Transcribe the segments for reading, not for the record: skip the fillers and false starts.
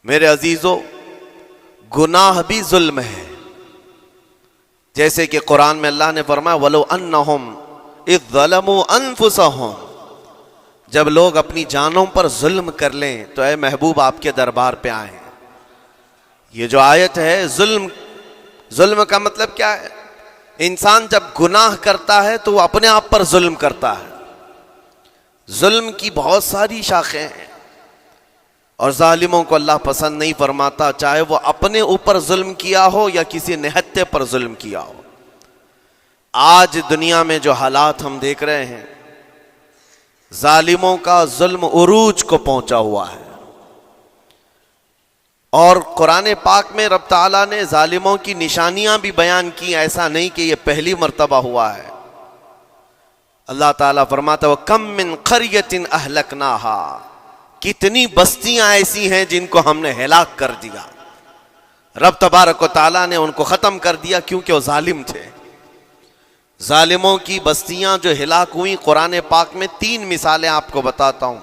میرے عزیزو، گناہ بھی ظلم ہے، جیسے کہ قرآن میں اللہ نے فرمایا وَلَوْ أَنَّهُمْ إِذْ ظَلَمُوا أَنفُسَهُمْ، جب لوگ اپنی جانوں پر ظلم کر لیں تو اے محبوب آپ کے دربار پہ آئیں۔ یہ جو آیت ہے، ظلم کا مطلب کیا ہے؟ انسان جب گناہ کرتا ہے تو وہ اپنے آپ پر ظلم کرتا ہے۔ ظلم کی بہت ساری شاخیں ہیں، اور ظالموں کو اللہ پسند نہیں فرماتا، چاہے وہ اپنے اوپر ظلم کیا ہو یا کسی نہتے پر ظلم کیا ہو۔ آج دنیا میں جو حالات ہم دیکھ رہے ہیں، ظالموں کا ظلم عروج کو پہنچا ہوا ہے، اور قرآن پاک میں رب تعالیٰ نے ظالموں کی نشانیاں بھی بیان کی، ایسا نہیں کہ یہ پہلی مرتبہ ہوا ہے۔ اللہ تعالیٰ فرماتا ہے وَكَم مِّن قَرْيَةٍ أَهْلَكْنَاهَا، کتنی بستیاں ایسی ہیں جن کو ہم نے ہلاک کر دیا۔ رب تبارک و تعالیٰ نے ان کو ختم کر دیا کیونکہ وہ ظالم تھے۔ ظالموں کی بستیاں جو ہلاک ہوئیں، قرآن پاک میں 3 مثالیں آپ کو بتاتا ہوں۔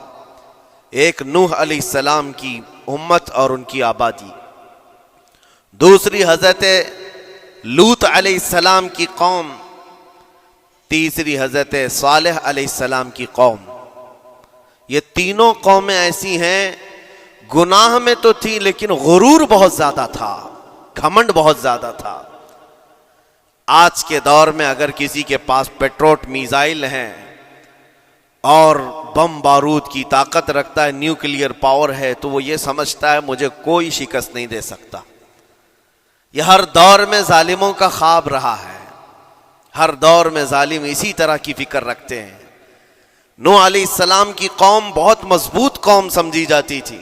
ایک نوح علیہ السلام کی امت اور ان کی آبادی، دوسری حضرت لوط علیہ السلام کی قوم، تیسری حضرت صالح علیہ السلام کی قوم۔ یہ تینوں قومیں ایسی ہیں، گناہ میں تو تھی لیکن غرور بہت زیادہ تھا، گھمنڈ بہت زیادہ تھا۔ آج کے دور میں اگر کسی کے پاس پیٹروٹ میزائل ہیں اور بم بارود کی طاقت رکھتا ہے، نیوکلیئر پاور ہے، تو وہ یہ سمجھتا ہے مجھے کوئی شکست نہیں دے سکتا۔ یہ ہر دور میں ظالموں کا خواب رہا ہے، ہر دور میں ظالم اسی طرح کی فکر رکھتے ہیں۔ نوح علیہ السلام کی قوم بہت مضبوط قوم سمجھی جاتی تھی۔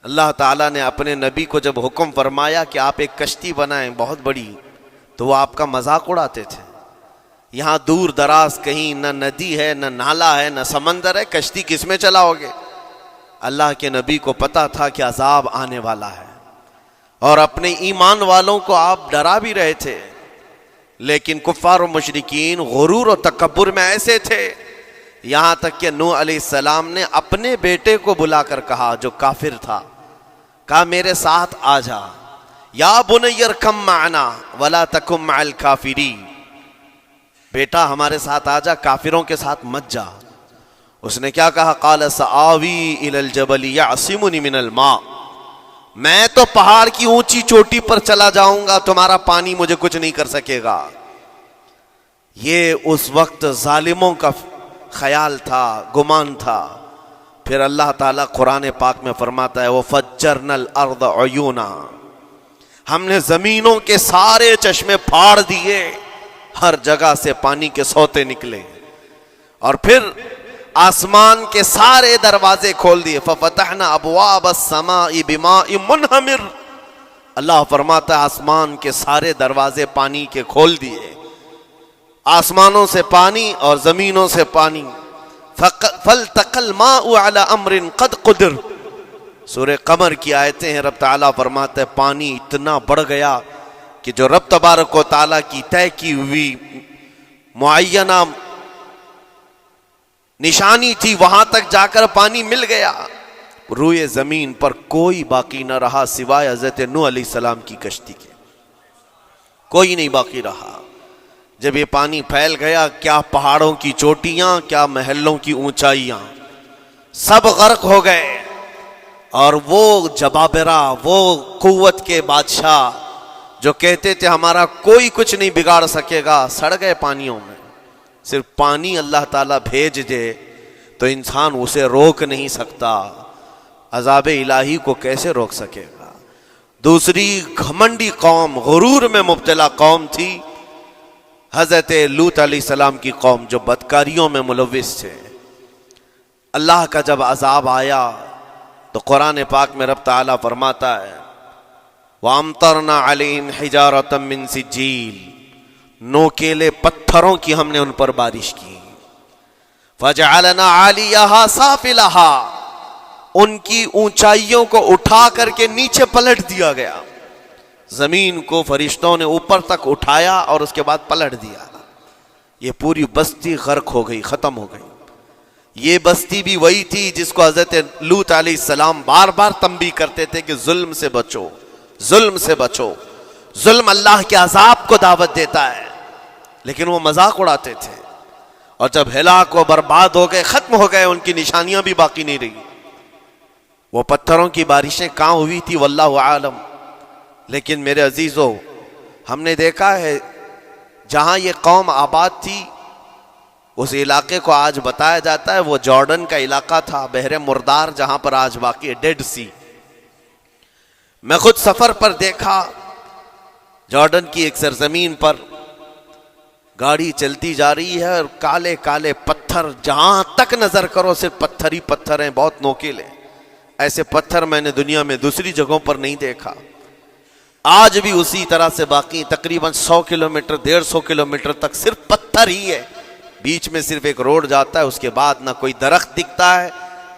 اللہ تعالیٰ نے اپنے نبی کو جب حکم فرمایا کہ آپ ایک کشتی بنائیں بہت بڑی، تو وہ آپ کا مذاق اڑاتے تھے۔ یہاں دور دراز کہیں نہ ندی ہے، نہ نالا ہے، نہ سمندر ہے، کشتی کس میں چلاؤ گے؟ اللہ کے نبی کو پتا تھا کہ عذاب آنے والا ہے، اور اپنے ایمان والوں کو آپ ڈرا بھی رہے تھے، لیکن کفار و مشرکین غرور و تکبر میں ایسے تھے، یہاں تک کہ نوح علیہ السلام نے اپنے بیٹے کو بلا کر کہا، جو کافر تھا، کہا میرے ساتھ آ جا، یا بنی ارکم معنا ولا تکن مع الکافرین، بیٹا ہمارے ساتھ آ جا، کافروں کے ساتھ مت جا۔ اس نے کیا کہا؟ قال سآوی الی الجبل یعصمنی من الماء، میں تو پہاڑ کی اونچی چوٹی پر چلا جاؤں گا، تمہارا پانی مجھے کچھ نہیں کر سکے گا۔ یہ اس وقت ظالموں کا خیال تھا، گمان تھا۔ پھر اللہ تعالیٰ قرآن پاک میں فرماتا ہے وَفَجَّرْنَا الْأَرْضَ عُيُونًا، ہم نے زمینوں کے سارے چشمے پھاڑ دیے، ہر جگہ سے پانی کے سوتے نکلے، اور پھر آسمان کے سارے دروازے کھول دیے۔ فَفَتَحْنَا أَبْوَابَ السَّمَاءِ بِمَاءٍ مُنْهَمِرٍ، اللہ فرماتا ہے آسمان کے سارے دروازے پانی کے کھول دیے، آسمانوں سے پانی اور زمینوں سے پانی۔ فَالْتَقَى الْمَاءُ عَلَى أَمْرٍ قَدْ قُدِرَ، سورہ قمر کی آیتیں ہیں، رب تعالیٰ فرماتا ہے پانی اتنا بڑھ گیا کہ جو رب تبارک و تعالیٰ کی طے کی ہوئی معینہ نشانی تھی وہاں تک جا کر پانی مل گیا، روئے زمین پر کوئی باقی نہ رہا سوائے حضرت نوح علیہ السلام کی کشتی کے، کوئی نہیں باقی رہا۔ جب یہ پانی پھیل گیا، کیا پہاڑوں کی چوٹیاں، کیا محلوں کی اونچائیاں، سب غرق ہو گئے، اور وہ جبابرہ، وہ قوت کے بادشاہ جو کہتے تھے ہمارا کوئی کچھ نہیں بگاڑ سکے گا، سڑ گئے پانیوں میں۔ صرف پانی اللہ تعالیٰ بھیج دے تو انسان اسے روک نہیں سکتا، عذاب الہی کو کیسے روک سکے گا؟ دوسری گھمنڈی قوم، غرور میں مبتلا قوم تھی حضرت لوط علیہ السلام کی قوم، جو بدکاریوں میں ملوث تھے۔ اللہ کا جب عذاب آیا تو قرآن پاک میں رب تعالیٰ فرماتا ہے وَأَمْطَرْنَا عَلَيْهِمْ حِجَارَةً مِّن سِجِّيلٍ، نوکیلے پتھروں کی ہم نے ان پر بارش کی۔ فَجَعَلْنَا عَالِيَهَا سَافِلَهَا، ان کی اونچائیوں کو اٹھا کر کے نیچے پلٹ دیا گیا، زمین کو فرشتوں نے اوپر تک اٹھایا اور اس کے بعد پلٹ دیا، یہ پوری بستی غرق ہو گئی، ختم ہو گئی۔ یہ بستی بھی وہی تھی جس کو حضرت لوط علیہ السلام بار بار تنبیہ کرتے تھے کہ ظلم سے بچو، ظلم سے بچو، ظلم اللہ کے عذاب کو دعوت دیتا ہے، لیکن وہ مذاق اڑاتے تھے، اور جب ہلاک و برباد ہو گئے، ختم ہو گئے، ان کی نشانیاں بھی باقی نہیں رہی۔ وہ پتھروں کی بارشیں کہاں ہوئی تھی واللہ عالم، لیکن میرے عزیزو ہم نے دیکھا ہے جہاں یہ قوم آباد تھی اس علاقے کو آج بتایا جاتا ہے وہ جارڈن کا علاقہ تھا، بحر مردار جہاں پر آج باقی ہے، ڈیڈ سی۔ میں خود سفر پر دیکھا جارڈن کی ایک سرزمین پر گاڑی چلتی جا رہی ہے اور کالے کالے پتھر، جہاں تک نظر کرو صرف پتھر ہی پتھر ہیں، بہت نوکیلے۔ ایسے پتھر میں نے دنیا میں دوسری جگہوں پر نہیں دیکھا۔ آج بھی اسی طرح سے باقی تقریباً 100 کلومیٹر 150 کلومیٹر تک صرف پتھر ہی ہے، بیچ میں صرف ایک روڈ جاتا ہے، اس کے بعد نہ کوئی درخت دکھتا ہے،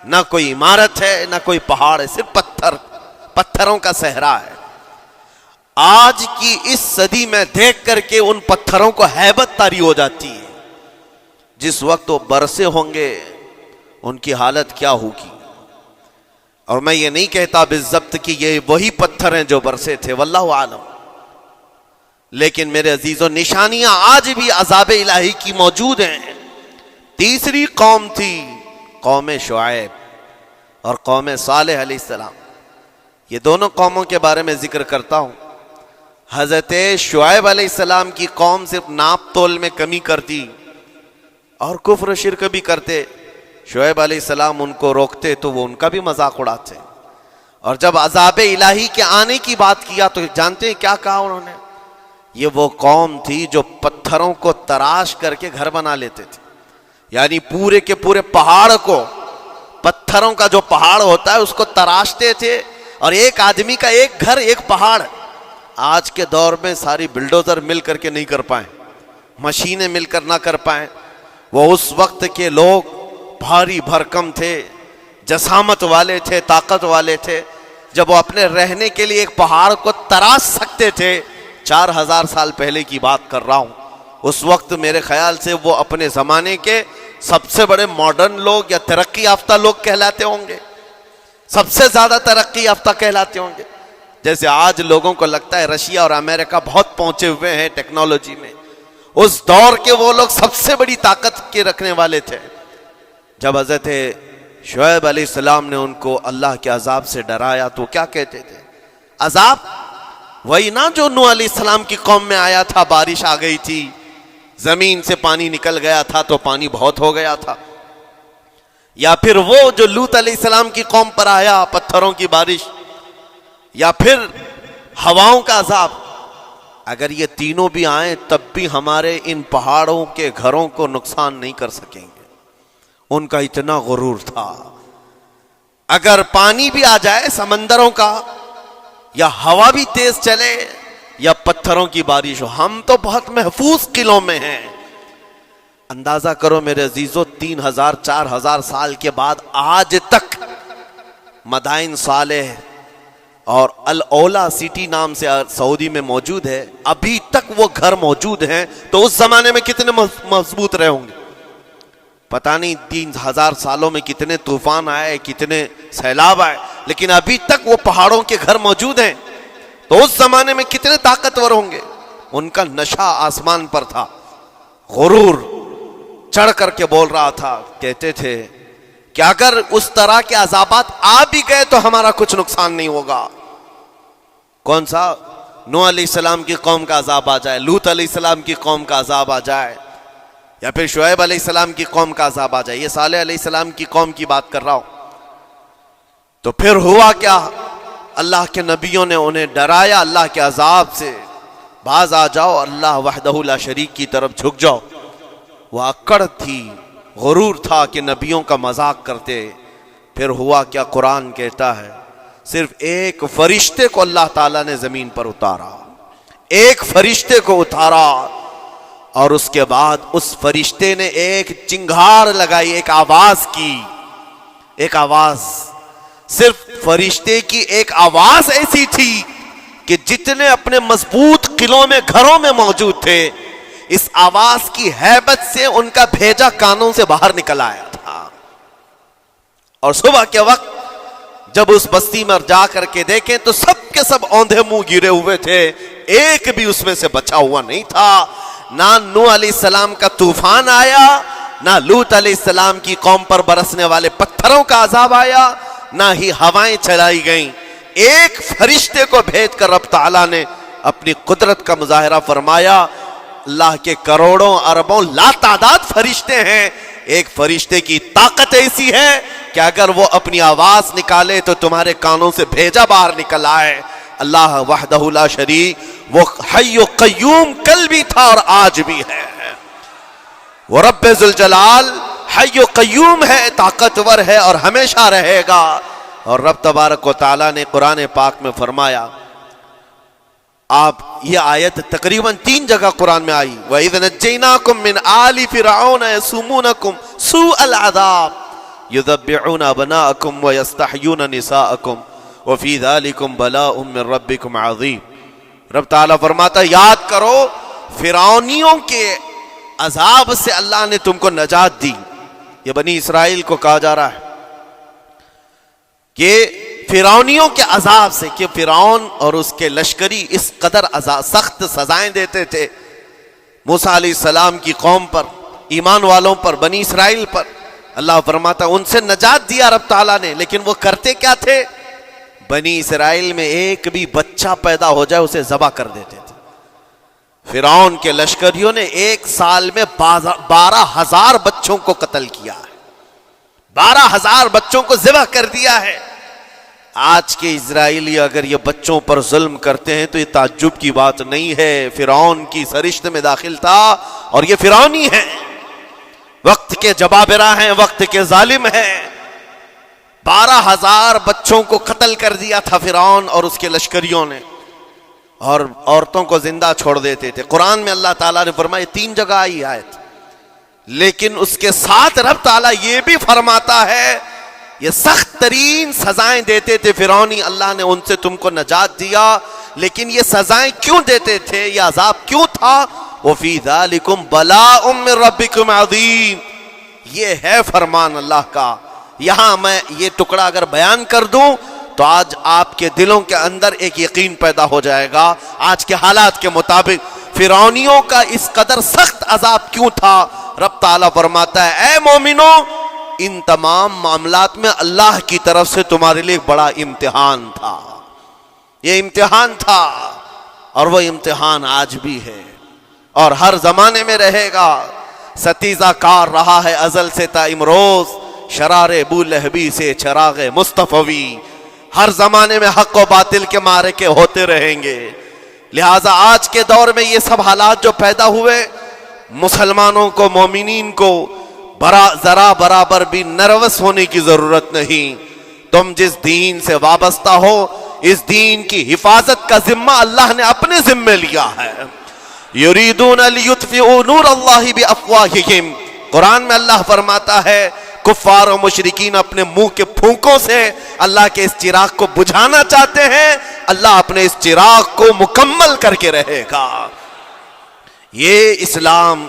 نہ کوئی عمارت ہے، نہ کوئی پہاڑ ہے، صرف پتھر، پتھروں کا صحرا ہے۔ آج کی اس صدی میں دیکھ کر کے ان پتھروں کو ہیبت طاری ہو جاتی ہے، جس وقت وہ برسے ہوں گے ان کی حالت کیا ہوگی۔ اور میں یہ نہیں کہتا بالضبط کہ یہ وہی پتھر ہیں جو برسے تھے، واللہ عالم، لیکن میرے عزیزوں نشانیاں آج بھی عذاب الہی کی موجود ہیں۔ تیسری قوم تھی قوم شعیب اور قوم صالح علیہ السلام۔ یہ دونوں قوموں کے بارے میں ذکر کرتا ہوں۔ حضرت شعیب علیہ السلام کی قوم صرف ناپ تول میں کمی کرتی اور کفر و شرک بھی کرتے، شعیب علیہ السلام ان کو روکتے تو وہ ان کا بھی مذاق اڑاتے، اور جب عذاب الہی کے آنے کی بات کیا تو جانتے ہیں کیا کہا انہوں نے؟ یہ وہ قوم تھی جو پتھروں کو تراش کر کے گھر بنا لیتے تھے، یعنی پورے کے پورے پہاڑ کو، پتھروں کا جو پہاڑ ہوتا ہے اس کو تراشتے تھے، اور ایک آدمی کا ایک گھر ایک پہاڑ۔ آج کے دور میں ساری بلڈوزر مل کر کے نہیں کر پائیں، مشینیں مل کر نہ کر پائیں، وہ اس وقت کے لوگ بھاری بھرکم تھے، جسامت والے تھے، طاقت والے تھے، جب وہ اپنے رہنے کے لیے ایک پہاڑ کو تراش سکتے تھے۔ 4000 سال پہلے کی بات کر رہا ہوں۔ اس وقت میرے خیال سے وہ اپنے زمانے کے سب سے بڑے ماڈرن لوگ یا ترقی یافتہ لوگ کہلاتے ہوں گے، سب سے زیادہ ترقی یافتہ کہلاتے ہوں گے۔ جیسے آج لوگوں کو لگتا ہے رشیا اور امریکہ بہت پہنچے ہوئے ہیں ٹیکنالوجی میں، اس دور کے وہ لوگ سب سے بڑی طاقت کے رکھنے والے تھے۔ جب حضرت شعیب علیہ السلام نے ان کو اللہ کے عذاب سے ڈرایا تو کیا کہتے تھے؟ عذاب وہی نا جو نوح علیہ السلام کی قوم میں آیا تھا، بارش آ گئی تھی، زمین سے پانی نکل گیا تھا تو پانی بہت ہو گیا تھا، یا پھر وہ جو لوط علیہ السلام کی قوم پر آیا پتھروں کی بارش، یا پھر ہواؤں کا عذاب۔ اگر یہ تینوں بھی آئیں تب بھی ہمارے ان پہاڑوں کے گھروں کو نقصان نہیں کر سکیں گے، ان کا اتنا غرور تھا۔ اگر پانی بھی آ جائے سمندروں کا، یا ہوا بھی تیز چلے، یا پتھروں کی بارش ہو، ہم تو بہت محفوظ قلعوں میں ہیں۔ اندازہ کرو میرے عزیزو، 3000 4000 سال کے بعد آج تک مدائن صالح اور الاولا سٹی نام سے سعودی میں موجود ہے، ابھی تک وہ گھر موجود ہیں، تو اس زمانے میں کتنے مضبوط رہے ہوں گے؟ پتہ نہیں 3000 سالوں میں کتنے طوفان آئے، کتنے سیلاب آئے، لیکن ابھی تک وہ پہاڑوں کے گھر موجود ہیں، تو اس زمانے میں کتنے طاقتور ہوں گے۔ ان کا نشہ آسمان پر تھا، غرور چڑھ کر کے بول رہا تھا، کہتے تھے کہ اگر اس طرح کے عذابات آ بھی گئے تو ہمارا کچھ نقصان نہیں ہوگا۔ کون سا؟ نوح علیہ السلام کی قوم کا عذاب آ جائے، لوط علیہ السلام کی قوم کا عذاب آ جائے، یا پھر شعیب علیہ السلام کی قوم کا عذاب آ جائے، یہ صالح علیہ السلام کی قوم کی بات کر رہا ہوں۔ تو پھر ہوا کیا؟ اللہ کے نبیوں نے انہیں ڈرایا اللہ کے عذاب سے، باز آ جاؤ، اللہ وحدہ لا شریک کی طرف جھک جاؤ۔ وہ اکڑ تھی، غرور تھا کہ نبیوں کا مذاق کرتے۔ پھر ہوا کیا؟ قرآن کہتا ہے صرف ایک فرشتے کو اللہ تعالیٰ نے زمین پر اتارا، ایک فرشتے کو اتارا، اور اس کے بعد اس فرشتے نے ایک چنگھاڑ لگائی، ایک آواز کی، ایک آواز، صرف فرشتے کی ایک آواز ایسی تھی کہ جتنے اپنے مضبوط قلعوں میں گھروں میں موجود تھے، اس آواز کی ہیبت سے ان کا بھیجا کانوں سے باہر نکل آیا تھا۔ اور صبح کے وقت جب اس بستی میں جا کر کے دیکھیں تو سب کے سب اوندھے منہ گرے ہوئے تھے، ایک بھی اس میں سے بچا ہوا نہیں تھا۔ نہ نوح علیہ السلام کا طوفان آیا، نہ لوط علیہ السلام کی قوم پر برسنے والے پتھروں کا عذاب آیا، نہ ہی ہوائیں چلائی گئیں۔ ایک فرشتے کو بھیج کر رب تعالیٰ نے اپنی قدرت کا مظاہرہ فرمایا۔ اللہ کے کروڑوں اربوں لا تعداد فرشتے ہیں، ایک فرشتے کی طاقت ایسی ہے کہ اگر وہ اپنی آواز نکالے تو تمہارے کانوں سے بھیجا باہر نکل آئے۔ اللہ وحدہ لا شریک، وہ حی و قیوم کل بھی تھا اور آج بھی ہے، وہ رب ذوالجلال حی و قیوم ہے، طاقتور ہے اور ہمیشہ رہے گا۔ اور رب تبارک و تعالیٰ نے قرآن پاک میں فرمایا، آپ یہ آیت تقریباً 3 جگہ قرآن میں آئی، وَإِذْ نَجَّيْنَاكُمْ مِنْ آلِ فِرْعَوْنَ يَسُومُونَكُمْ سُوءَ الْعَذَابِ يُذَبِّحُونَ أَبْنَاءَكُمْ وَيَسْتَحْيُونَ نِسَاءَكُمْ وَفِي ذَلِكُمْ بَلَاءٌ مِّن رَبِّكُمْ عَظِيمٌ۔ رب تعالیٰ فرماتا ہے یاد کرو فرعونیوں کے عذاب سے اللہ نے تم کو نجات دی۔ یہ بنی اسرائیل کو کہا جا رہا ہے کہ فرعونیوں کے عذاب سے، کہ فرعون اور اس کے لشکری اس قدر سخت سزائیں دیتے تھے موسیٰ علیہ السلام کی قوم پر، ایمان والوں پر، بنی اسرائیل پر۔ اللہ فرماتا ان سے نجات دیا رب تعالیٰ نے، لیکن وہ کرتے کیا تھے؟ بنی اسرائیل میں ایک بھی بچہ پیدا ہو جائے اسے ذبح کر دیتے تھے۔ فرعون کے لشکریوں نے ایک سال میں 12,000 بچوں کو قتل کیا ہے، 12,000 بچوں کو ذبح کر دیا ہے۔ آج کے اسرائیلی اگر یہ بچوں پر ظلم کرتے ہیں تو یہ تعجب کی بات نہیں ہے، فرعون کی سرشت میں داخل تھا اور یہ فرعونی ہیں، وقت کے جبابرہ ہیں، وقت کے ظالم ہیں۔ 12,000 بچوں کو قتل کر دیا تھا فرعون اور اس کے لشکریوں نے، اور عورتوں کو زندہ چھوڑ دیتے تھے۔ قرآن میں اللہ تعالیٰ نے فرمایا 3 جگہ آئی آیت، لیکن اس کے ساتھ رب تعالیٰ یہ بھی فرماتا ہے یہ سخت ترین سزائیں دیتے تھے فرعونی، اللہ نے ان سے تم کو نجات دیا۔ لیکن یہ سزائیں کیوں دیتے تھے، یہ عذاب کیوں تھا؟ وَفِي ذَلِكُمْ بَلَاءٌ مِّن رَبِّكُمْ عَظِيمٌ، یہ ہے فرمان اللہ کا۔ یہاں میں یہ ٹکڑا اگر بیان کر دوں تو آج آپ کے دلوں کے اندر ایک یقین پیدا ہو جائے گا آج کے حالات کے مطابق فرعونیوں کا اس قدر سخت عذاب کیوں تھا۔ رب تعالیٰ فرماتا ہے اے مومنو، ان تمام معاملات میں اللہ کی طرف سے تمہارے لیے بڑا امتحان تھا، یہ امتحان تھا اور وہ امتحان آج بھی ہے اور ہر زمانے میں رہے گا۔ ستیزہ کار رہا ہے ازل سے تا امروز، شرار ابو لہبی سے چراغ مصطفی، ہر زمانے میں حق و باطل کے معرکے ہوتے رہیں گے۔ لہٰذا آج کے دور میں یہ سب حالات جو پیدا ہوئے، مسلمانوں کو، مومنین کو ذرا برابر بھی نروس ہونے کی ضرورت نہیں۔ تم جس دین سے وابستہ ہو، اس دین کی حفاظت کا ذمہ اللہ نے اپنے ذمے لیا ہے۔ یریدون لیطفئوا نور اللہ بافواہہم، قرآن میں اللہ فرماتا ہے کفار و مشرکین اپنے منہ کے پھونکوں سے اللہ کے اس چراغ کو بجھانا چاہتے ہیں، اللہ اپنے اس چراغ کو مکمل کر کے رہے گا۔ یہ اسلام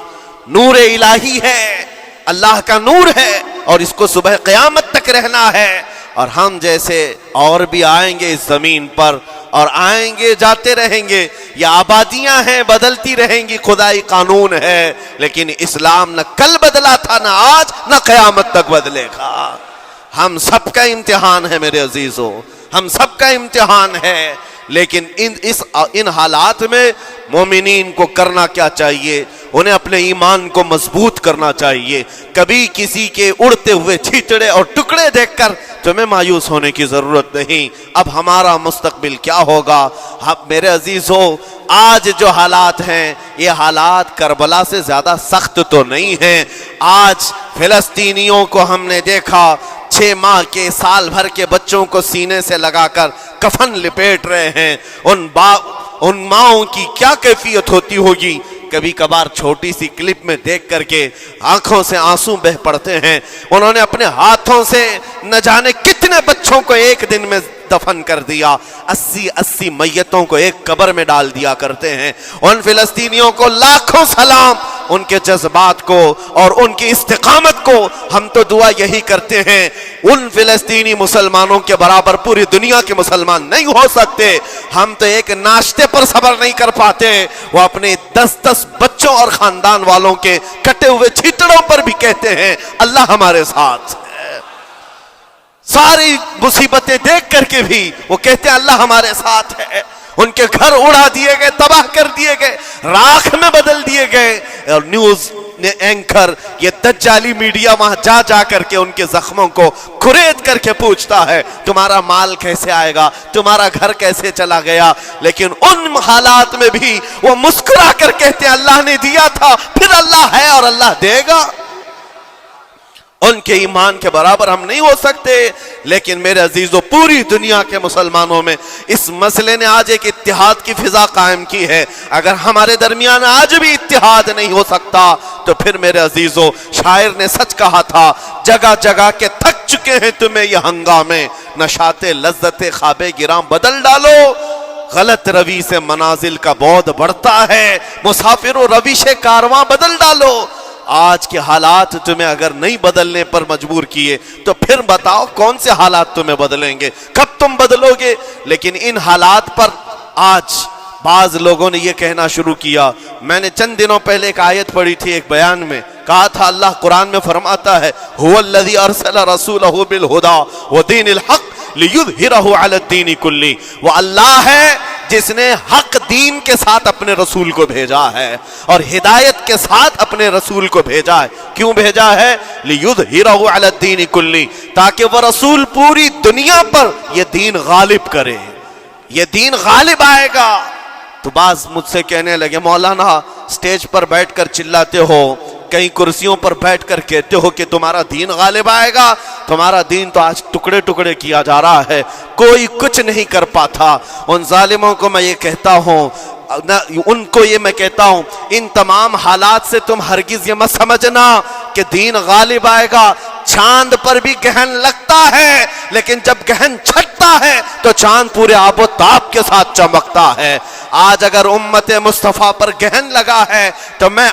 نور الہی ہے، اللہ کا نور ہے اور اس کو صبح قیامت تک رہنا ہے۔ اور ہم جیسے اور بھی آئیں گے اس زمین پر اور آئیں گے جاتے رہیں گے، یہ آبادیاں ہیں بدلتی رہیں گی، خدائی قانون ہے، لیکن اسلام نہ کل بدلا تھا، نہ آج، نہ قیامت تک بدلے گا۔ ہم سب کا امتحان ہے میرے عزیزو، ہم سب کا امتحان ہے، لیکن ان حالات میں مومنین کو کرنا کیا چاہیے؟ انہیں اپنے ایمان کو مضبوط کرنا چاہیے۔ کبھی کسی کے اڑتے ہوئے چھیٹڑے اور ٹکڑے دیکھ کر تمہیں مایوس ہونے کی ضرورت نہیں۔ اب ہمارا مستقبل کیا ہوگا؟ میرے عزیزو، آج جو حالات ہیں یہ حالات کربلا سے زیادہ سخت تو نہیں ہیں۔ آج فلسطینیوں کو ہم نے دیکھا 6 ماہ کے، سال بھر کے بچوں کو سینے سے لگا کر کفن لپیٹ رہے ہیں۔ ان ماؤں کی کیا کیفیت ہوتی ہوگی؟ کبھی کبھار چھوٹی سی کلپ میں دیکھ کر کے آنکھوں سے آنسو بہ پڑتے ہیں۔ انہوں نے اپنے ہاتھوں سے نہ جانے کتنے بچوں کو ایک دن میں دفن کر دیا، 80 میتوں کو ایک قبر میں ڈال دیا کرتے ہیں۔ ان فلسطینیوں کو لاکھوں سلام ان کے جذبات کو اور ان کی استقامت کو. ہم تو دعا یہی کرتے ہیں ان فلسطینی مسلمانوں کے برابر پوری دنیا کے مسلمان نہیں ہو سکتے. ہم تو ایک ناشتے پر صبر نہیں کر پاتے, وہ اپنے 10 بچوں اور خاندان والوں کے کٹے ہوئے چھیٹڑوں پر بھی کہتے ہیں اللہ ہمارے ساتھ ہے. ساری مصیبتیں دیکھ کر کے بھی وہ کہتے ہیں اللہ ہمارے ساتھ ہے. ان کے گھر اڑا دیے گئے, تباہ کر دیے گئے, راکھ میں بدل دیے گئے, اور نیوز اینکر یہ دجالی میڈیا وہاں جا جا کر کے ان کے زخموں کو کھرید کر کے پوچھتا ہے تمہارا مال کیسے آئے گا, تمہارا گھر کیسے چلا گیا. لیکن ان حالات میں بھی وہ مسکرا کر کہتے ہیں اللہ نے دیا تھا, پھر اللہ ہے اور اللہ دے گا. ان کے ایمان کے برابر ہم نہیں ہو سکتے. لیکن میرے عزیزو, پوری دنیا کے مسلمانوں میں اس مسئلے نے آج ایک اتحاد کی فضا قائم کی ہے. اگر ہمارے درمیان آج بھی اتحاد نہیں ہو سکتا تو پھر میرے عزیزو, شاعر نے سچ کہا تھا, جگہ جگہ کے تھک چکے ہیں تمہیں یہ ہنگامے, نشاط لذت خواب گراں بدل ڈالو. غلط روی سے منازل کا بعد بڑھتا ہے, مسافرو روش کارواں بدل ڈالو. آج کے حالات تمہیں اگر نہیں بدلنے پر مجبور کیے تو پھر بتاؤ کون سے حالات تمہیں بدلیں گے, کب تم بدلو گے. لیکن ان حالات پر آج بعض لوگوں نے یہ کہنا شروع کیا. میں نے چند دنوں پہلے ایک آیت پڑھی تھی, ایک بیان میں کہا تھا اللہ قرآن میں فرماتا ہے هو الذی ارسل رسولہ بالہدی ودین الحق لیظہرہ علی الدین کلہ. وہ اللہ ہے جس نے حق دین کے ساتھ اپنے رسول کو بھیجا ہے اور ہدایت کے ساتھ اپنے رسول کو بھیجا ہے. کیوں بھیجا ہے؟ لیظہرہ علی الدین کلہ, تاکہ وہ رسول پوری دنیا پر یہ دین غالب کرے. یہ دین غالب آئے گا. تو بعض مجھ سے کہنے لگے مولانا سٹیج پر بیٹھ کر چلاتے ہو, کئی کرسیوں پر بیٹھ کر کہتے ہو کہ تمہارا دین غالب آئے گا, تمہارا دین تو آج ٹکڑے ٹکڑے کیا جا رہا ہے, کوئی کچھ نہیں کر پاتا. ان ظالموں کو میں یہ کہتا ہوں, ان کو یہ میں کہتا ہوں, ان تمام حالات سے تم ہرگز یہ مت سمجھنا کہ دین غالب آئے گا. چاند پر بھی گہن لگتا ہے, لیکن جب گہن چھٹتا ہے تو چاند پورے آب و تاب کے ساتھ چمکتا ہے. آج اگر امت مصطفیٰ پر گہن لگا ہے تو میں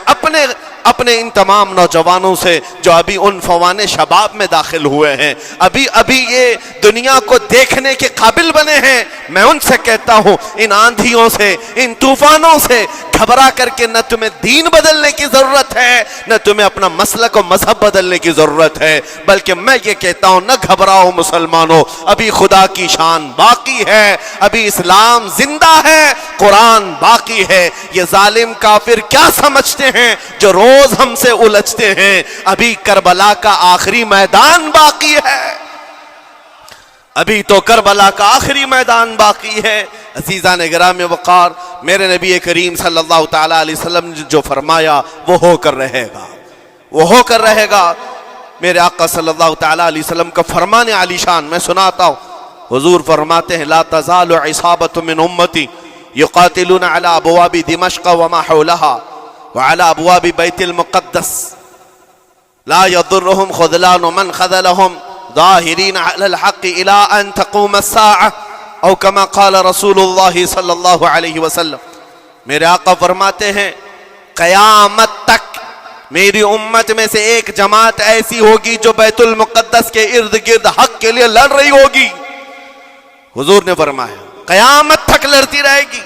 اپنے ان تمام نوجوانوں سے جو ابھی ان فوان شباب میں داخل ہوئے ہیں, ابھی یہ دنیا کو دیکھنے کے قابل بنے ہیں, میں ان سے کہتا ہوں ان آندھیوں سے, ان طوفانوں سے گھبرا کر کے نہ تمہیں دین بدلنے کی ضرورت ہے, نہ تمہیں اپنا مسلک و مذہب بدلنے کی ضرورت ہے, بلکہ میں یہ کہتا ہوں نہ گھبراؤ مسلمانوں, ابھی خدا کی شان باقی ہے, ابھی اسلام زندہ ہے, قرآن باقی ہے. یہ ظالم کافر کیا سمجھتے ہیں جو روز ہم سے الجھتے ہیں؟ ابھی کربلا کا آخری میدان باقی ہے, ابھی تو کربلا کا آخری میدان باقی ہے. عزیزان گرامی وقار, میرے نبی کریم صلی اللہ تعالی علیہ وسلم نے جو فرمایا وہ ہو کر رہے گا, وہ ہو کر رہے گا. میرے آقا صلی اللہ تعالی علیہ وسلم کا فرمان عالی شان میں سناتا ہوں. حضور فرماتے ہیں لا تزال عصابۃ من امتی یقاتلون علی ابواب دمشق وما حولها وعلى ابواب بیت المقدس لا يضرهم خذلان من خذلهم ظاہرین علی الحق الى ان تقوم الساعة او کما قال رسول اللہ صلی اللہ علیہ وسلم. میرے آقا فرماتے ہیں قیامت تک میری امت میں سے ایک جماعت ایسی ہوگی جو بیت المقدس کے ارد گرد حق کے لیے لڑ رہی ہوگی. حضور نے فرمایا قیامت تک لڑتی رہے گی,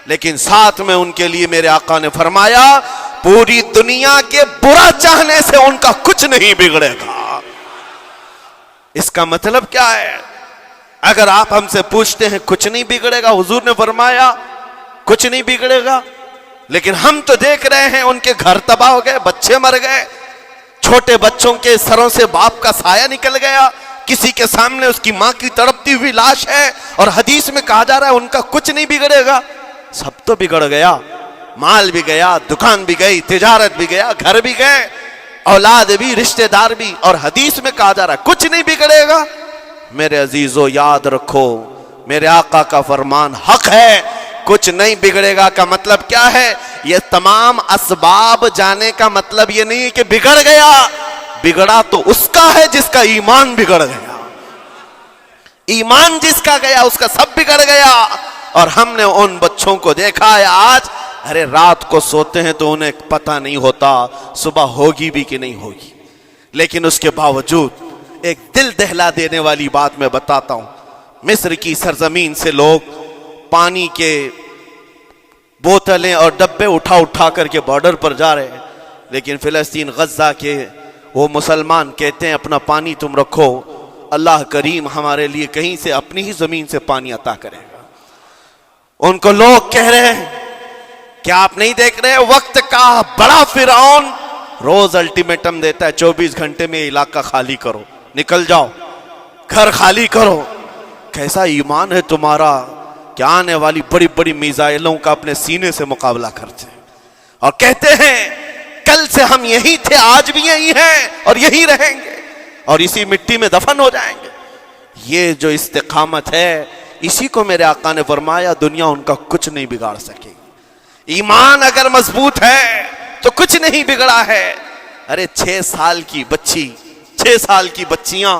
لیکن ساتھ میں ان کے لیے میرے آقا نے فرمایا پوری دنیا کے برا چاہنے سے ان کا کچھ نہیں بگڑے گا. اس کا مطلب کیا ہے؟ اگر آپ ہم سے پوچھتے ہیں کچھ نہیں بگڑے گا, حضور نے فرمایا کچھ نہیں بگڑے گا, لیکن ہم تو دیکھ رہے ہیں ان کے گھر تباہ ہو گئے, بچے مر گئے, چھوٹے بچوں کے سروں سے باپ کا سایہ نکل گیا, کسی کے سامنے اس کی ماں کی تڑپتی ہوئی لاش ہے, اور حدیث میں کہا جا رہا ہے ان کا کچھ نہیں بگڑے گا. سب تو بگڑ گیا, مال بھی گیا, دکان بھی گئی, تجارت بھی گیا, گھر بھی گئے, اولاد بھی, رشتہ دار بھی, اور حدیث میں کہا جا رہا ہے کچھ نہیں بگڑے گا. میرے عزیزو یاد رکھو میرے آقا کا فرمان حق ہے, کچھ نہیں بگڑے گا کا مطلب کیا ہے؟ یہ تمام اسباب جانے کا مطلب یہ نہیں کہ بگڑ گیا, بگڑا تو اس کا ہے جس کا ایمان بگڑ گیا, ایمان جس کا گیا اس کا سب بگڑ گیا. اور ہم نے ان بچوں کو دیکھا ہے آج ارے رات کو سوتے ہیں تو انہیں پتہ نہیں ہوتا صبح ہوگی بھی کہ نہیں ہوگی، لیکن اس کے باوجود ایک دل دہلا دینے والی بات میں بتاتا ہوں، مصر کی سرزمین سے لوگ پانی کے بوتلیں اور ڈبے اٹھا کر کے بارڈر پر جا رہے ہیں، لیکن فلسطین غزہ کے وہ مسلمان کہتے ہیں اپنا پانی تم رکھو، اللہ کریم ہمارے لیے کہیں سے اپنی ہی زمین سے پانی عطا کرے گا۔ ان کو لوگ کہہ رہے ہیں کیا آپ نہیں دیکھ رہے وقت کا بڑا فرعون روز الٹیمیٹم دیتا ہے 24 گھنٹے میں علاقہ خالی کرو، نکل جاؤ، گھر خالی کرو۔ کیسا ایمان ہے تمہارا کہ آنے والی بڑی بڑی میزائلوں کا اپنے سینے سے مقابلہ کرتے ہیں اور کہتے ہیں کل سے ہم یہی تھے، آج بھی یہی ہیں اور یہی رہیں گے اور اسی مٹی میں دفن ہو جائیں گے۔ یہ جو استقامت ہے، اسی کو میرے آقا نے فرمایا دنیا ان کا کچھ نہیں بگاڑ سکے گی۔ ایمان اگر مضبوط ہے تو کچھ نہیں بگڑا ہے۔ ارے 6 سال کی بچی، 6 سال کی بچیاں،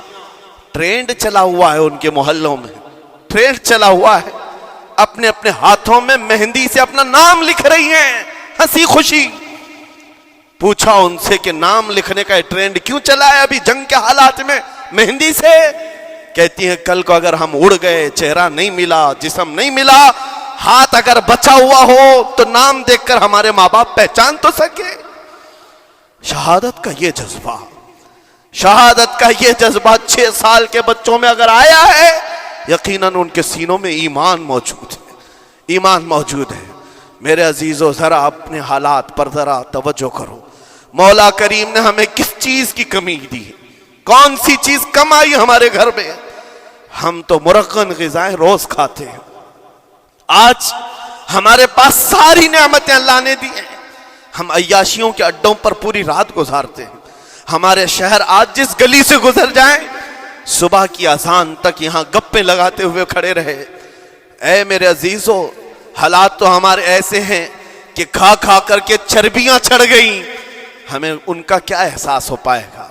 ٹرینڈ چلا ہوا ہے ان کے محلوں میں، ٹرینڈ چلا ہوا ہے، اپنے اپنے ہاتھوں میں مہندی سے اپنا نام لکھ رہی ہیں، ہنسی خوشی۔ پوچھا ان سے کہ نام لکھنے کا ٹرینڈ کیوں چلا ہے ابھی جنگ کے حالات میں مہندی سے؟ کہتی ہیں کل کو اگر ہم اڑ گئے، چہرہ نہیں ملا، جسم نہیں ملا، ہاتھ اگر بچا ہوا ہو تو نام دیکھ کر ہمارے ماں باپ پہچان تو سکے۔ شہادت کا یہ جذبہ، شہادت کا یہ جذبہ 6 سال کے بچوں میں اگر آیا ہے، یقیناً ان کے سینوں میں ایمان موجود ہے، ایمان موجود ہے۔ میرے عزیزو ذرا اپنے حالات پر ذرا توجہ کرو، مولا کریم نے ہمیں کس چیز کی کمی دی ہے، کون سی چیز کم آئی ہمارے گھر میں؟ ہم تو مرغن غذائیں روز کھاتے ہیں، آج ہمارے پاس ساری نعمتیں اللہ نے دی ہیں، ہم عیاشیوں کے اڈوں پر پوری رات گزارتے ہیں۔ ہمارے شہر آج جس گلی سے گزر جائیں صبح کی اذان تک یہاں گپیں لگاتے ہوئے کھڑے رہے۔ اے میرے عزیزو، حالات تو ہمارے ایسے ہیں کہ کھا کھا کر کے چربیاں چڑھ گئیں، ہمیں ان کا کیا احساس ہو پائے گا،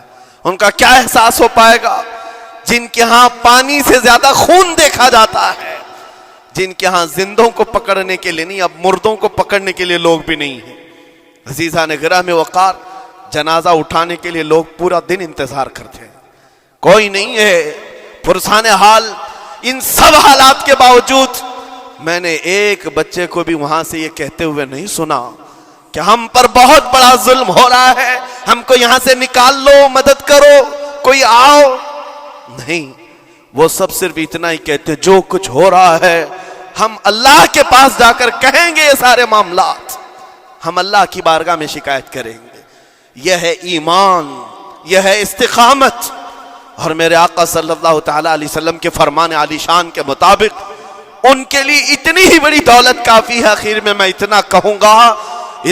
ان کا کیا احساس ہو پائے گا جن کے ہاں پانی سے زیادہ خون دیکھا جاتا ہے، جن کے ہاں زندوں کو پکڑنے کے لیے نہیں، اب مردوں کو پکڑنے کے لیے لوگ بھی نہیں ہیں۔ عزیزان گرامی وقار، جنازہ اٹھانے کے لیے لوگ پورا دن انتظار کرتے ہیں، کوئی نہیں ہے پرسان حال۔ ان سب حالات کے باوجود میں نے ایک بچے کو بھی وہاں سے یہ کہتے ہوئے نہیں سنا کہ ہم پر بہت بڑا ظلم ہو رہا ہے، ہم کو یہاں سے نکال لو، مدد کرو، کوئی آؤ، نہیں۔ وہ سب صرف اتنا ہی کہتے جو کچھ ہو رہا ہے ہم اللہ کے پاس جا کر کہیں گے، یہ سارے معاملات ہم اللہ کی بارگاہ میں شکایت کریں گے۔ یہ ہے ایمان، یہ ہے استقامت۔ اور میرے آقا صلی اللہ تعالی علیہ وسلم کے فرمان عالی شان کے مطابق ان کے لیے اتنی ہی بڑی دولت کافی ہے۔ آخر میں میں اتنا کہوں گا،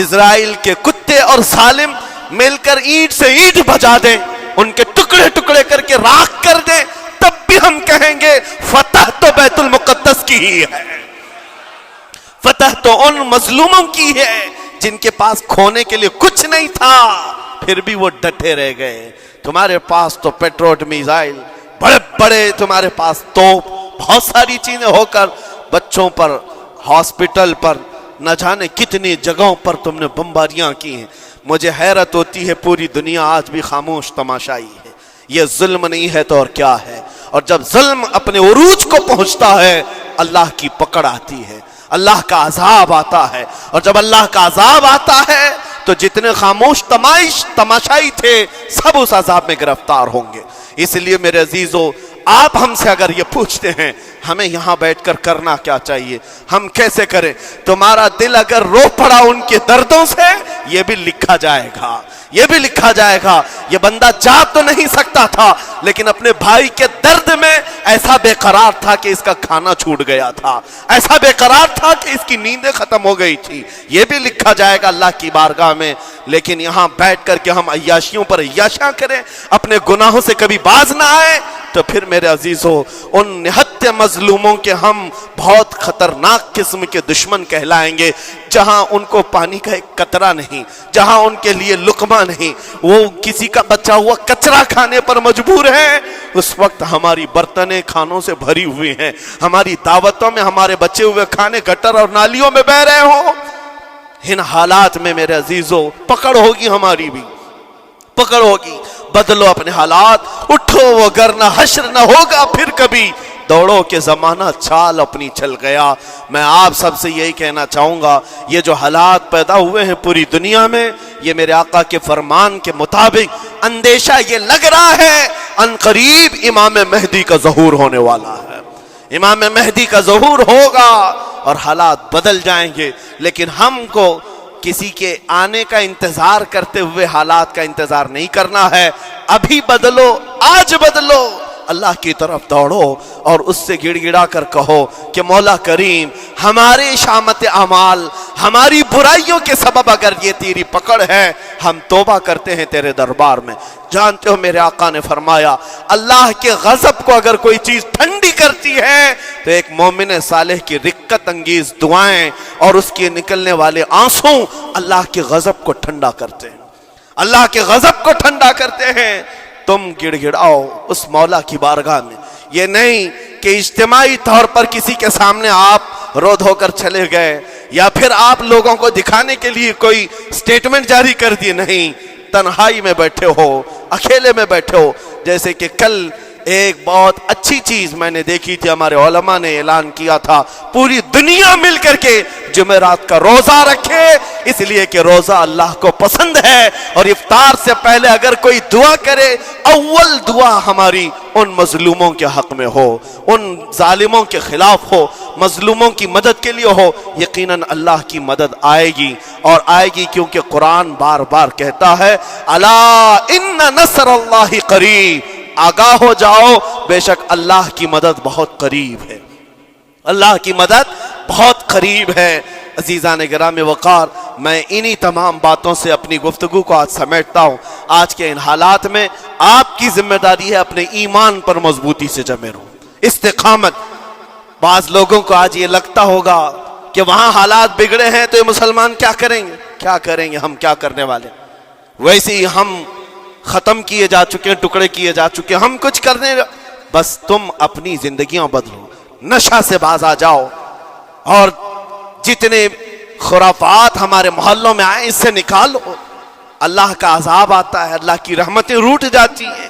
اسرائیل کے کتے اور ظالم مل کر اینٹ سے اینٹ بجا دیں، ان کے ٹکڑے ٹکڑے کر کے راکھ کر دیں، تب بھی ہم کہیں گے فتح تو بیت المقدس کی ہی ہے، فتح تو ان مظلوموں کی ہے جن کے پاس کھونے کے لیے کچھ نہیں تھا، پھر بھی وہ ڈٹے رہ گئے۔ تمہارے پاس تو پیٹروٹ میزائل، بڑے بڑے تمہارے پاس توپ، بہت ساری چیزیں ہو کر بچوں پر، ہاسپٹل پر، نہ جانے کتنی جگہوں پر تم نے بمباریاں کی ہیں۔ مجھے حیرت ہوتی ہے پوری دنیا آج بھی خاموش تماشائی ہے۔ یہ ظلم نہیں ہے تو اور کیا ہے؟ اور جب ظلم اپنے عروج کو پہنچتا ہے اللہ کی پکڑ آتی ہے، اللہ کا عذاب آتا ہے، اور جب اللہ کا عذاب آتا ہے تو جتنے خاموش تماشائی تھے سب اس عذاب میں گرفتار ہوں گے۔ اس لیے میرے عزیزو، آپ ہم سے اگر یہ پوچھتے ہیں ہمیں یہاں بیٹھ کر کرنا کیا چاہیے، ہم کیسے کریں، تمہارا دل اگر رو پڑا ان کے دردوں سے، یہ بھی لکھا جائے گا، یہ بھی لکھا جائے گا۔ یہ بندہ جا تو نہیں سکتا تھا لیکن اپنے بھائی کے درد میں ایسا بے قرار تھا کہ اس کا کھانا چھوٹ گیا تھا، ایسا بے قرار تھا کہ اس کی نیندیں ختم ہو گئی تھی، یہ بھی لکھا جائے گا اللہ کی بارگاہ میں۔ لیکن یہاں بیٹھ کر کے ہم عیاشیوں پر عیاشیاں کریں، اپنے گناہوں سے کبھی باز نہ آئے، تو پھر میرے عزیزو ان نہتے مظلوموں کے ہم بہت خطرناک قسم کے دشمن کہلائیں گے، جہاں ان کو پانی کا ایک قطرہ نہیں، جہاں ان کے لیے لقمہ نہیں، وہ کسی کا بچا ہوا کچرا کھانے پر مجبور ہیں۔ اس وقت ہماری برتنیں کھانوں سے بھری ہوئی ہیں، ہماری دعوتوں میں ہمارے بچے ہوئے کھانے گٹر اور نالیوں میں بہ رہے ہوں۔ ان حالات میں میرے عزیزوں پکڑ ہوگی، ہماری بھی پکڑ ہوگی. بدلو اپنے حالات، اٹھو وگرنہ حشر نہ ہوگا پھر کبھی، دوڑو کہ زمانہ چال اپنی چل گیا. میں آپ سب سے یہی کہنا چاہوں گا، یہ جو حالات پیدا ہوئے ہیں پوری دنیا میں، یہ میرے آقا کے فرمان کے مطابق اندیشہ یہ لگ رہا ہے ان قریب امام مہدی کا ظہور ہونے والا ہے. امام مہدی کا ظہور ہوگا اور حالات بدل جائیں گے. لیکن ہم کو کسی کے آنے کا انتظار کرتے ہوئے حالات کا انتظار نہیں کرنا ہے. ابھی بدلو، آج بدلو، اللہ کی طرف دوڑو اور اس سے گڑ گڑا کر کہو کہ مولا کریم ہمارے شامت اعمال، ہماری برائیوں کے سبب اگر یہ تیری پکڑ ہے، ہم توبہ کرتے ہیں تیرے دربار میں. جانتے ہو میرے آقا نے فرمایا اللہ کے غضب کو اگر کوئی چیز ٹھنڈی کرتی ہے تو ایک مومن صالح کی رقت انگیز دعائیں اور اس کے نکلنے والے آنسوں اللہ کے غضب کو ٹھنڈا کرتے ہیں، اللہ کے غضب کو ٹھنڈا کرتے ہیں. تم گڑ گڑاؤ اس مولا کی بارگاہ میں. یہ نہیں کہ اجتماعی طور پر کسی کے سامنے آپ رو دھو کر چلے گئے یا پھر آپ لوگوں کو دکھانے کے لیے کوئی سٹیٹمنٹ جاری کر دی. نہیں، تنہائی میں بیٹھے ہو، اکیلے میں بیٹھے ہو. جیسے کہ کل ایک بہت اچھی چیز میں نے دیکھی تھی، ہمارے علماء نے اعلان کیا تھا پوری دنیا مل کر کے جمعرات کا روزہ رکھے، اس لیے کہ روزہ اللہ کو پسند ہے. اور افطار سے پہلے اگر کوئی دعا کرے، اول دعا ہماری ان مظلوموں کے حق میں ہو، ان ظالموں کے خلاف ہو، مظلوموں کی مدد کے لیے ہو. یقیناً اللہ کی مدد آئے گی اور آئے گی، کیونکہ قرآن بار بار کہتا ہے الا ان نصر اللہ قریب، آگاہ ہو جاؤ بے شک اللہ کی مدد بہت قریب ہے، اللہ کی مدد بہت قریب ہے. عزیزان گرامی وقار، میں انہی تمام باتوں سے اپنی گفتگو کو آج سمیٹتا ہوں. آج کے ان حالات میں آپ کی ذمہ داری ہے اپنے ایمان پر مضبوطی سے جمے رہو، استقامت. بعض لوگوں کو آج یہ لگتا ہوگا کہ وہاں حالات بگڑے ہیں تو یہ مسلمان کیا کریں گے، کیا کریں گے، ہم کیا کرنے والے. ویسے ہی ہم ختم کیے جا چکے ہیں، ٹکڑے کیے جا چکے ہیں، ہم کچھ کرنے. بس تم اپنی زندگیاں بدلو، نشہ سے باز آ جاؤ اور جتنے خرافات ہمارے محلوں میں آئے اس سے نکالو. اللہ کا عذاب آتا ہے، اللہ کی رحمتیں روٹ جاتی ہیں.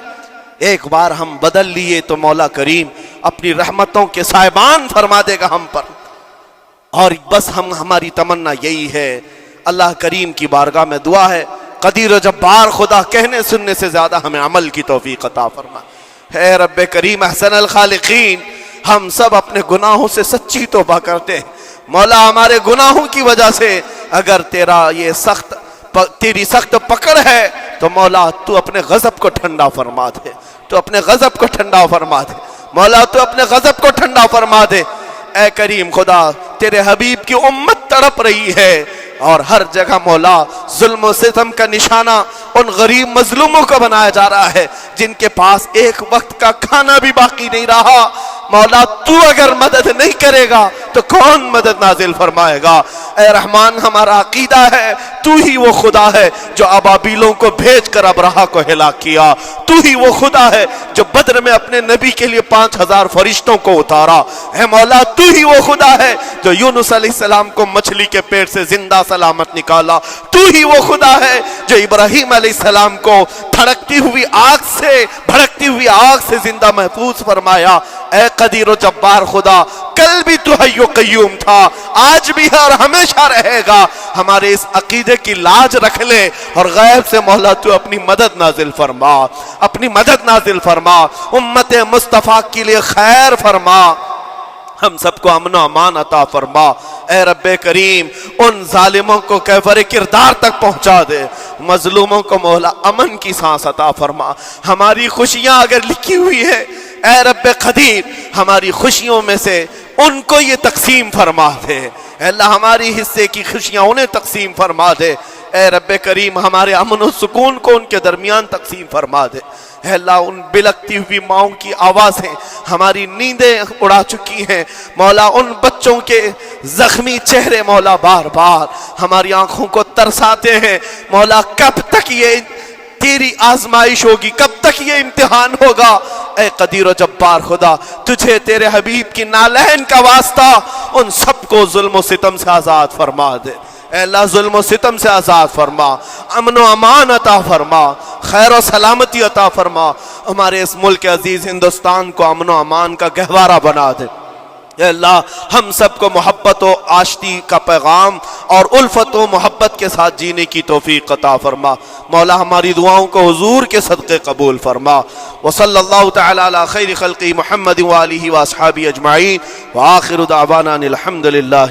ایک بار ہم بدل لیے تو مولا کریم اپنی رحمتوں کے سائبان فرما دے گا ہم پر. اور بس ہماری تمنا یہی ہے. اللہ کریم کی بارگاہ میں دعا ہے قدیر و جبار خدا کہنے سننے سے زیادہ ہمیں عمل کی توفیق عطا فرما. اے رب کریم احسن الخالقین، ہم سب اپنے گناہوں سے سچی توبہ کرتے ہیں. مولا ہمارے گناہوں کی وجہ سے اگر تیری سخت پکڑ ہے تو مولا تو اپنے غضب کو ٹھنڈا فرما دے، تو اپنے غضب کو ٹھنڈا فرما دے. مولا تو اپنے غضب کو ٹھنڈا فرما دے. اے کریم خدا، تیرے حبیب کی امت تڑپ رہی ہے اور ہر جگہ مولا ظلم و ستم کا نشانہ ان غریب مظلوموں کو بنایا جا رہا ہے جن کے پاس ایک وقت کا کھانا بھی باقی نہیں رہا. مولا تو اگر مدد نہیں کرے گا تو کون مدد نازل فرمائے گا. اے رحمان، ہمارا عقیدہ ہے تو ہی وہ خدا ہے جو ابابیلوں کو بھیج کر ابرہا کو ہلاک کیا. تو ہی وہ خدا ہے جو بدر میں اپنے نبی کے لیے 5000 فرشتوں کو اتارا. اے مولا تو ہی وہ خدا ہے جو یونس علیہ السلام کو مچھلی کے پیٹ سے زندہ سلامت نکالا. تو ہی وہ خدا ہے جو ابراہیم علیہ السلام کو بھڑکتی ہوئی آگ سے زندہ محفوظ فرمایا. اے قدیر و جبار خدا، کل بھی تو حی و قیوم تھا، آج بھی ہے اور ہمیشہ رہے گا. ہمارے اس عقیدے کی لاج رکھ لے اور غیب سے مولا تو اپنی مدد نازل فرما، اپنی مدد نازل فرما، امت مصطفیٰ کے لیے خیر فرما، ہم سب کو امن و امان عطا فرما. اے رب کریم ان ظالموں کو کیفر کردار تک پہنچا دے، مظلوموں کو مولا امن کی سانس عطا فرما. ہماری خوشیاں اگر لکھی ہوئی ہے اے رب قدیر، ہماری خوشیوں میں سے ان کو یہ تقسیم فرما دے. اے اللہ ہماری حصے کی خوشیاں انہیں تقسیم فرما دے. اے رب کریم ہمارے امن و سکون کو ان کے درمیان تقسیم فرما دے. اے اللہ ان بلکتی ہوئی ماؤں کی آوازیں ہماری نیندیں اڑا چکی ہیں. مولا ان بچوں کے زخمی چہرے مولا بار بار ہماری آنکھوں کو ترساتے ہیں. مولا کب تک یہ تیری آزمائش ہوگی، کب تک یہ امتحان ہوگا. اے قدیر و جبار خدا، تجھے تیرے حبیب کی نالین کا واسطہ ان سب کو ظلم و ستم سے آزاد فرما دے. اے اللہ ظلم و ستم سے آزاد فرما، امن و امان عطا فرما، خیر و سلامتی عطا فرما، ہمارے اس ملک عزیز ہندوستان کو امن و امان کا گہوارہ بنا دے۔ اے اللہ ہم سب کو محبت و آشتی کا پیغام اور الفت و محبت کے ساتھ جینے کی توفیق عطا فرما۔ مولا ہماری دعاؤں کو حضور کے صدقے قبول فرما۔ وصلی اللہ تعالی علی خیر خلقی محمد وآلہ واصحابہ اجمعین، وآخر دعوانا الحمد للہ۔